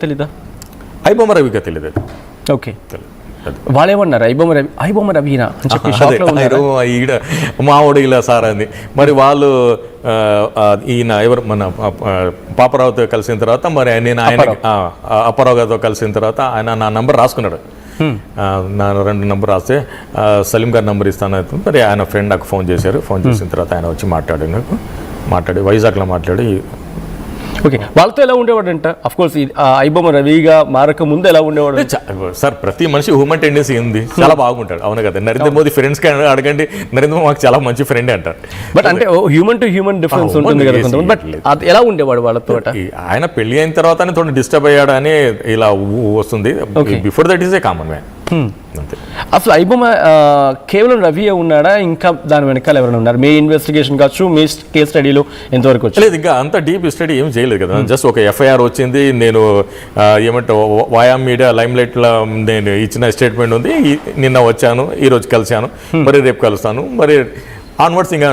తెలీదా? ఐబొమ్మ రవిగా తెలియదు. ఓకే, వాళ్ళు ఏమన్నారు? ఐబొమ్మ రవినా అని చెప్పి ఈడ మావాడు ఇలా సార్ అని. మరి వాళ్ళు ఈయన ఎవరు మన పాపరావుతో కలిసిన తర్వాత మరి నేను ఆయన అప్పారావు గారితో కలిసిన తర్వాత ఆయన నా నంబర్ రాసుకున్నాడు. నా 2 నంబర్ రాస్తే సలీం గారి నంబర్ ఇస్తాను. మరి ఆయన ఫ్రెండ్ నాకు ఫోన్ చేశారు. ఫోన్ చేసిన తర్వాత ఆయన వచ్చి మాట్లాడి వైజాగ్లో మాట్లాడి. ఓకే, వాళ్ళతో ఎలా ఉండేవాడు అంట? అఫ్కోర్స్ ఐబొమ్మ రవిగా మారక ముందు ఎలా ఉండేవాడు సార్? ప్రతి మనిషి హ్యూమన్ టెండెన్సీ ఉంది, చాలా బాగుంటాడు. అవును కదా, నరేంద్ర మోదీ ఫ్రెండ్స్ కి అడగండి, నరేంద్ర మోదీ మాకు చాలా మంచి ఫ్రెండ్ అంటారు. బట్ అంటే హ్యూమన్ టు హ్యూమన్ డిఫరెన్స్ ఉంటుంది కదా. బట్ అది ఎలా ఉండేవాడు వాళ్ళతో? ఆయన పెళ్లి అయిన తర్వాత తోటి డిస్టర్బ్ అయ్యాడు అని ఇలా వస్తుంది. Before that is a common man. అసలు ఐబొమ్మ కేవలం రవియే ఉన్నాడా, ఇంకా దాని వెనకాల ఎవరైనా ఉన్నారు? మీ ఇన్వెస్టిగేషన్ కావచ్చు, మీ కేస్ స్టడీలో ఎంతవరకు వచ్చింది? ఇంకా అంత డీప్ స్టడీ ఏం చేయలేదు కదా. జస్ట్ ఒక ఎఫ్ఐఆర్ వచ్చింది. నేను ఏమంటే వాయా మీడియా లైమ్ లైట్లో నేను ఇచ్చిన స్టేట్మెంట్ ఉంది. నిన్న వచ్చాను, ఈరోజు కలిశాను, మరి రేపు కలుస్తాను, మరి ఆన్వర్డ్స్ ఇంకా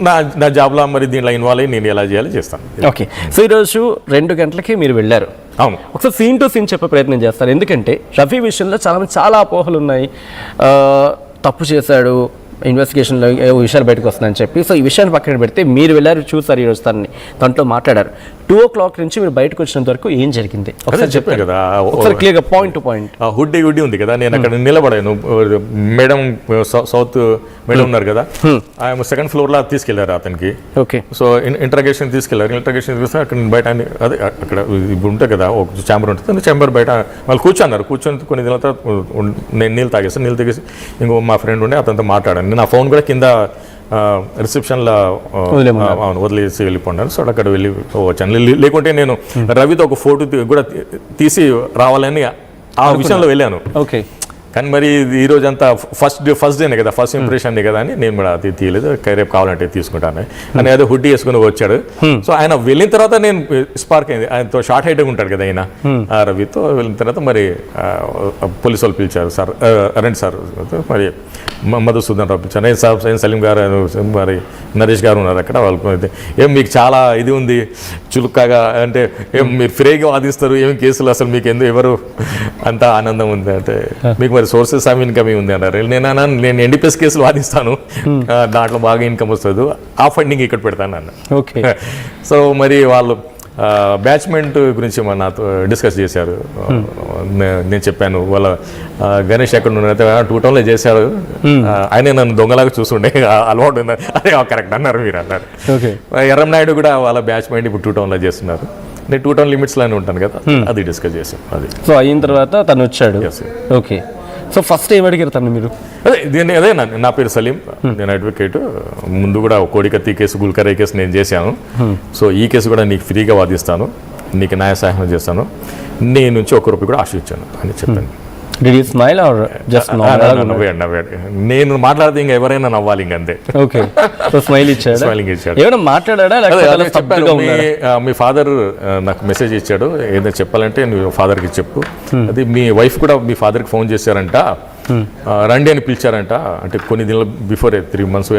నా జాబ్లో మరి దీంట్లో ఇన్వాల్వ్ అయ్యి నేను ఎలా చేయాలి చేస్తాను. ఓకే, సో ఈరోజు 2 గంటలకి మీరు వెళ్ళారు. అవును, ఒకసారి సీన్ టు సీన్ చెప్పే ప్రయత్నం చేస్తారు. ఎందుకంటే రవి విషయంలో చాలా అపోహలు ఉన్నాయి. తప్పు చేశాడు, ఇన్వెస్టిగేషన్లో ఏవో విషయాలు బయటకు వస్తున్నాయని చెప్పి. సో ఈ విషయాన్ని పక్కన పెడితే మీరు వెళ్ళారు, చూసారు, ఈరోజు తనతో మాట్లాడారు. 2 o'clock నుంచి మీరు బయటకు వచ్చినంత వరకు ఏం జరిగింది ఒకసారి చెప్పారు కదా, ఒకసారి క్లియర్గా పాయింట్ టు పాయింట్. హుడ్డీ ఉంది కదా, నేను అక్కడ నిలబడాను. మేడం సౌత్ మేడం ఉన్నారు కదా, ఆయన 2nd floor తీసుకెళ్లారు అతనికి. ఓకే, సో ఇంటరాగేషన్ తీసుకెళ్లారు. ఇంటరాగేషన్ చూస్తే అక్కడ బయట అదే అక్కడ ఇప్పుడు ఉంటుంది కదా, ఒక ఛాంబర్ ఉంటుంది. ఛాంబర్ బయట వాళ్ళు కూర్చొని కొన్ని దినాల తర్వాత నేను నీళ్ళు తాగేసి ఇంకో మా ఫ్రెండ్ ఉండే అతనితో మాట్లాడాను. నా ఫోన్ కూడా కింద రిసెప్షన్లో వదిలేసి వెళ్ళిపోయినారు. సో అక్కడ వెళ్ళి వచ్చాను. లేకుంటే నేను రవితో ఒక ఫోటో కూడా తీసి రావాలని ఆ విషయంలో వెళ్ళాను. ఓకే, కానీ మరి ఈరోజు అంతా ఫస్ట్ డేనే కదా, ఫస్ట్ ఇంప్రెషన్ కదా అని నేను కూడా అది తీయలేదు. రేపు కావాలంటే తీసుకుంటాను అని అదే హుడ్డీ వేసుకుని వచ్చాడు. సో ఆయన వెళ్ళిన తర్వాత నేను స్పార్క్ అయింది. ఆయనతో షార్ట్ హైట్గా ఉంటాడు కదా ఆయన, రవితో వెళ్ళిన తర్వాత మరి పోలీసు వాళ్ళు పిలిచారు. సార్ రండి సార్, మరి మధుసూదన్ రావు పిలిచారు. నేను సార్ సలీం గారు మరి నరేష్ గారు ఉన్నారు అక్కడ. వాళ్ళు ఏం మీకు చాలా ఇది ఉంది చులుక్కగా, అంటే ఏం మీరు ఫ్రీగా వాదిస్తారు, ఏం కేసులు అసలు మీకు ఎవరు అంత ఆనందం ఉంది అంటే మీకు మరి సోర్సెస్ ఆఫ్ ఇన్కమ్ ఉంది అన్నారు. నేను ఎన్డీపీఎస్ కేసులు వాదిస్తాను, దాంట్లో బాగా ఇన్కమ్ వస్తుంది, ఆ ఫండింగ్ ఇక్కడ పెడతాను అన్న. ఓకే, సో మరి వాళ్ళు బ్యాచ్మెంట్ గురించి నాతో డిస్కస్ చేశారు. నేను చెప్పాను వాళ్ళ గణేష్ ఎక్కడ ఉన్నైతే 2 townలో చేశాడు, ఆయనే నన్ను దొంగలాగా చూస్తుండే అలవాటు ఉంది. అదే కరెక్ట్ అన్నారు మీరు అన్నారు. ఎర్రంనాయుడు కూడా వాళ్ళ బ్యాచ్మెంట్ ఇప్పుడు 2 townలో చేస్తున్నారు. నేను 2 town లిమిట్స్లోనే ఉంటాను కదా, అది డిస్కస్ చేశాను. అది సో అయిన తర్వాత తను వచ్చాడు. ఓకే, సో ఫస్ట్ ఏం అడిగారు తను మీరు? అదే నా పేరు సలీం, నేను అడ్వకేట్. ముందు కూడా కోడికత్తి కేసు, గుల్కరై కేసు నేను చేశాను. సో ఈ కేసు కూడా నీకు ఫ్రీగా వాదిస్తాను, నీకు న్యాయ సహాయం చేస్తాను, నేను నుంచి ₹1 కూడా ఆశించాను అని చెప్పాను. Did you smile or just నవ్వాడు. నేను మాట్లాడితే ఇంకా ఎవరైనా నవ్వాలి ఇంకంతే. ఓకే, సో స్మైల్ ఇచ్చాడు. స్మైలింగ్ ఇచ్చాడు. ఏమైనా మాట్లాడా? మీ ఫాదర్ నాకు మెసేజ్ ఇచ్చాడు, ఏదైనా చెప్పాలంటే నువ్వు ఫాదర్కి చెప్పు. అది మీ వైఫ్ కూడా మీ ఫాదర్కి ఫోన్ చేశారంట, రండి అని పిలిచారంట. అంటే కొన్ని దినాల before 3 months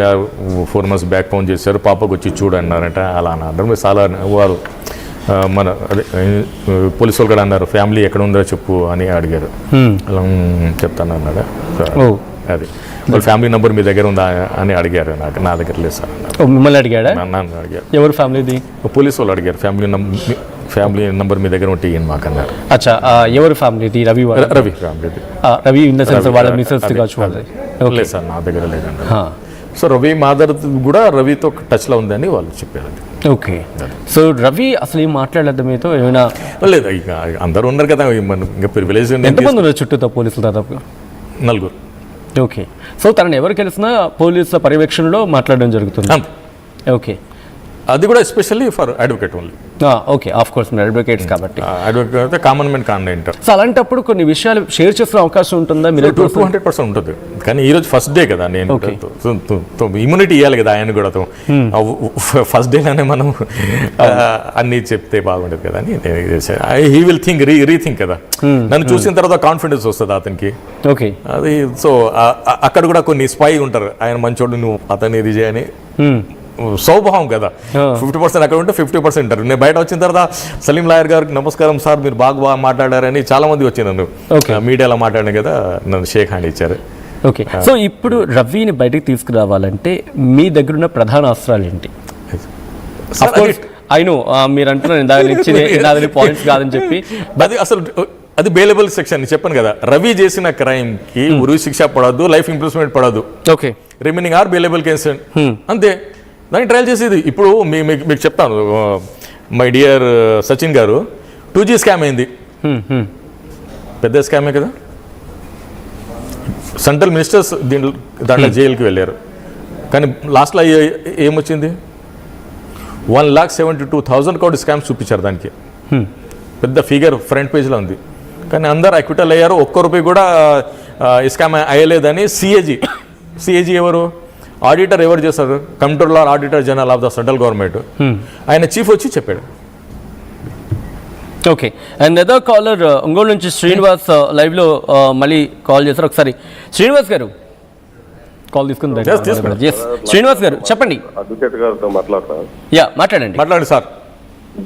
4 months back phone చేశారు, పాపకు వచ్చి చూడన్నారంట. అలా అన్నారు. మీరు చాలా వారు మన అదే పోలీసు వాళ్ళు కూడా అన్నారు, ఫ్యామిలీ ఎక్కడ ఉందో చెప్పు అని అడిగారు. అలా చెప్తాను అన్నాడు. అది వాళ్ళ ఫ్యామిలీ నెంబర్ మీ దగ్గర ఉందా అని అడిగారు. నా దగ్గర లేదు సార్. మిమ్మల్ని అడిగాడా? నన్ను అడిగారు. ఎవరు ఫ్యామిలీది? పోలీసు వాళ్ళు అడిగారు, ఫ్యామిలీ నెంబర్ మీ దగ్గర ఉంటే మాకు అన్నారు. అచ్చా, ఎవరు ఫ్యామిలీది? రవి ఫ్యామిలీది. రవి ఇన్ ద సెన్స్ వాళ్ళ మిసెస్ కావచ్చు. లేదు సార్, నా దగ్గర లేదండి. సో రవి మాదర్ కూడా రవితో టచ్లో ఉందని వాళ్ళు చెప్పారు. ఓకే, సో రవి అసలు ఏం మాట్లాడలేదు మీతో? ఏమైనా లేదు, ఇక అందరూ ఉన్నారు కదా, ఇంకా ప్రివిలేజ్. ఎంతమంది ఉన్నారు చుట్టూతో పోలీసులు? దాదాపు 4. ఓకే, సో తనని ఎవరు కలిసినా పోలీసుల పర్యవేక్షణలో మాట్లాడడం జరుగుతుంది. ఓకే, అది కూడా especially for advocate only. Okay, of course మీరు అడ్వకేట్స్ కాబట్టి. అడ్వకేట్ అయితే కామన్ మ్యాన్ కాండెంట్. సో అలాంటప్పుడు కొన్ని విషయాలు షేర్ చేసే అవకాశం ఉంటుందా? మీరు 200% ఉంటుంది. కానీ ఈరోజు ఫస్ట్ డే కదా, నేను ఇమ్యూనిటీ ఇవ్వాలి కదా ఆయన కూడా. ఫస్ట్ డేలోనే మనం అన్నీ చెప్తే బాగుండదు కదా అని హీ విల్ థింక్ రీథింక్ కదా. నన్ను చూసిన తర్వాత కాన్ఫిడెన్స్ వస్తుంది అతనికి. ఓకే, అది సో అక్కడ కూడా కొన్ని స్పై ఉంటారు, ఆయన మంచోడు నువ్వు అతన్ని ఇది చేయని స్వభావం కదా. 50% అక్కడ ఉంటే 50% ఉంటారు. నేను బయట వచ్చిన తర్వాత సలీం లాయర్ గారికి నమస్కారం సార్, మీరు బాగా మాట్లాడారని చాలా మంది వచ్చి నన్ను మీడియాలో మాట్లాడిన కదా నన్ను షేక్ హ్యాండ్ ఇచ్చారు. ఓకే, సో ఇప్పుడు రవిని బయటకు తీసుకురావాలంటే మీ దగ్గర ఉన్న ప్రధాన అస్త్రాలు ఏంటి? అయినో మీరు అంటున్నారు దాని పాయింట్స్ కాదని చెప్పి, అది అసలు అది బెయిలబుల్ సెక్షన్ చెప్పాను కదా. రవి చేసిన క్రైమ్ కి ఉరి శిక్ష పడద్దు, లైఫ్ ఇంప్రూవ్మెంట్ పడద్దు, okay, remaining are bailable case అంతే. దాన్ని ట్రయల్ చేసేది. ఇప్పుడు మీకు చెప్తాను, మై డియర్ సచిన్ గారు, 2G స్కామ్ అయింది, పెద్ద స్కామే కదా. సెంట్రల్ మినిస్టర్స్ దాంట్లో జైలుకి వెళ్ళారు, కానీ లాస్ట్లో ఏమొచ్చింది? 1,72,000 కోటి స్కామ్స్ చూపించారు. దానికి పెద్ద ఫిగర్ ఫ్రంట్ పేజ్లో ఉంది, కానీ అందరు అక్విటల్ అయ్యారు. ఒక్క రూపాయి కూడా స్కామ్ అయ్యలేదని సిఏజీ ఎవరు? ఆడిటర్ ఎవరు చేస్తారు? Controller auditor general of the central government, ఆయన చీఫ్ వచ్చి చెప్పాడు. Okay, and other caller Ongole నుంచి శ్రీనివాస్ లైవ్లో మళ్ళీ కాల్ చేస్తారు. ఒకసారి శ్రీనివాస్ గారు కాల్ తీసుకుని శ్రీనివాస్ గారు చెప్పండి. అడ్వకేట్ గారితో మాట్లాడతాను. మాట్లాడండి సార్.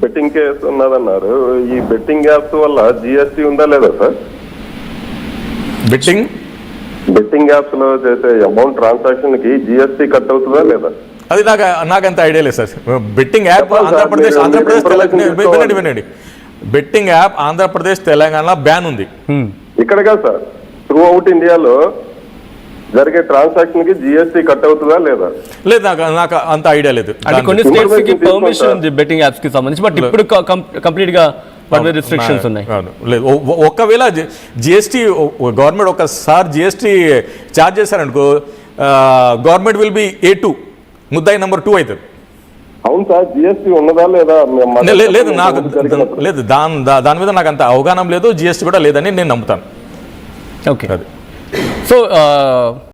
Betting case ఉన్నదన్నారు. ఈ బెట్టింగ్ యాప్స్ వల్ల జిఎస్టీ ఉందా లేదా సార్? బెట్టింగ్ యాప్స్ లో చేసే అమౌంట్ ట్రాన్సాక్షన్ కి జిఎస్టీ కట్ అవుతుందా లేదా? అది నాకంత ఐడియా లేదు సార్. బెట్టింగ్ యాప్ ఆంధ్రప్రదేశ్ వినండి, betting app Andhra Pradesh Telangana ban ఉంది. ఇక్కడ కాదు సార్, త్రూ అవుట్ ఇండియాలో జరిగే ట్రాన్సాక్షన్ కి జిఎస్టీ కట్ అవుతుందా లేదా? లేదు, నాకు అంత ఐడియా లేదు. అంటే కొన్ని స్టేట్స్ కి పర్మిషన్ ఉంది బెట్టింగ్ యాప్స్ కి సంబంధించి, బట్ ఇప్పుడు కంప్లీట్ గా రిస్ట్రిక్షన్స్ ఉన్నాయి. లేదు, ఒకవేళ జిఎస్టీ గవర్నమెంట్ ఒకసారి జిఎస్టీ ఛార్జ్ చేశారనుకో, గవర్నమెంట్ విల్ బి A2, ముద్దాయి నెంబర్ 2 అవుతుంది. అవును సార్, జిఎస్టీ ఉన్నదా లేదా? లేదు, నాకు లేదు, దాని మీద నాకు అంత అవగాహన లేదు. జిఎస్టీ కూడా లేదని నేను నమ్ముతాను. Okay, so